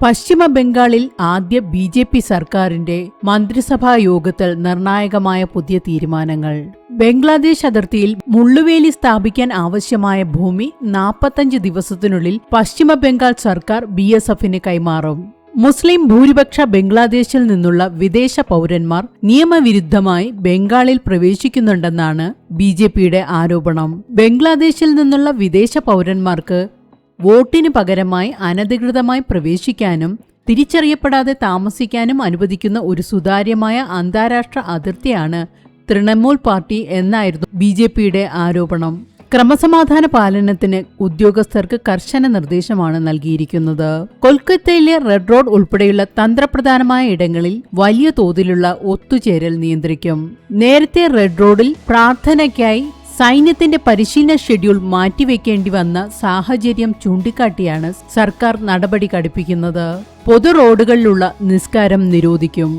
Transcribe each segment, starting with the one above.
പശ്ചിമ ബംഗാളിൽ ആദ്യ ബി.ജെ.പി. സർക്കാരിന്റെ മന്ത്രിസഭാ യോഗത്തിൽ നിർണായകമായ പുതിയ തീരുമാനങ്ങൾ. ബംഗ്ലാദേശ് അതിർത്തിയിൽ മുള്ളുവേലി സ്ഥാപിക്കാൻ ആവശ്യമായ ഭൂമി 45 ദിവസത്തിനുള്ളിൽ പശ്ചിമ ബംഗാൾ സർക്കാർ BSFന് കൈമാറും. മുസ്ലിം ഭൂരിപക്ഷ ബംഗ്ലാദേശിൽ നിന്നുള്ള വിദേശ പൗരന്മാർ നിയമവിരുദ്ധമായി ബംഗാളിൽ പ്രവേശിക്കുന്നുണ്ടെന്നാണ് ബി.ജെ.പിയുടെ ആരോപണം. ബംഗ്ലാദേശിൽ നിന്നുള്ള വിദേശ പൗരന്മാർക്ക് വോട്ടിന് പകരമായി അനധികൃതമായി പ്രവേശിക്കാനും തിരിച്ചറിയപ്പെടാതെ താമസിക്കാനും അനുവദിക്കുന്ന ഒരു സുതാര്യമായ അന്താരാഷ്ട്ര അതിർത്തിയാണ് തൃണമൂൽ പാർട്ടി എന്നായിരുന്നു ബി.ജെ.പിയുടെ ആരോപണം. ക്രമസമാധാന പാലനത്തിന് ഉദ്യോഗസ്ഥർക്ക് കർശന നിർദ്ദേശമാണ് നൽകിയിരിക്കുന്നത്. കൊൽക്കത്തയിലെ റെഡ് റോഡ് ഉൾപ്പെടെയുള്ള തന്ത്രപ്രധാനമായ ഇടങ്ങളിൽ വലിയ തോതിലുള്ള ഒത്തുചേരൽ നിയന്ത്രിക്കും. നേരത്തെ റെഡ് റോഡിൽ പ്രാർത്ഥനയ്ക്കായി സൈന്യത്തിന്റെ പരിശീലന ഷെഡ്യൂൾ മാറ്റിവെക്കേണ്ടി വന്ന സാഹചര്യം ചൂണ്ടിക്കാട്ടിയാണ് സർക്കാർ നടപടി കടുപ്പിക്കുന്നത്. പൊതു റോഡുകളിലുള്ള നിസ്കാരം നിരോധിക്കും.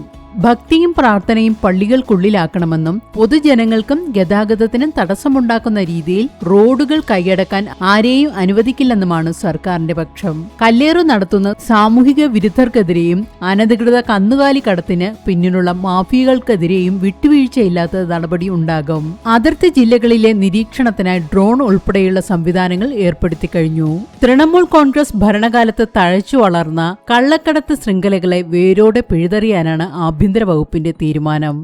ഭക്തിയും പ്രാർത്ഥനയും പള്ളികൾക്കുള്ളിലാക്കണമെന്നും പൊതുജനങ്ങൾക്കും ഗതാഗതത്തിനും തടസ്സമുണ്ടാക്കുന്ന രീതിയിൽ റോഡുകൾ കൈയടക്കാൻ ആരെയും അനുവദിക്കില്ലെന്നുമാണ് സർക്കാരിന്റെ പക്ഷം. കല്ലേറു നടത്തുന്ന സാമൂഹിക വിരുദ്ധർക്കെതിരെയും അനധികൃത കന്നുകാലി കടത്തിന് പിന്നിലുള്ള മാഫിയകൾക്കെതിരെയും വിട്ടുവീഴ്ചയില്ലാത്ത നടപടി ഉണ്ടാകും. അതിർത്തി ജില്ലകളിലെ നിരീക്ഷണത്തിനായി ഡ്രോൺ ഉൾപ്പെടെയുള്ള സംവിധാനങ്ങൾ ഏർപ്പെടുത്തി കഴിഞ്ഞു. തൃണമൂൽ കോൺഗ്രസ് ഭരണകാലത്ത് തഴച്ചു വളർന്ന കള്ളക്കടത്ത് ശൃംഖലകളെ വേരോടെ പിഴുതെറിയാനാണ് ആഭ്യന്തര വകുപ്പിന്റെ തീരുമാനം.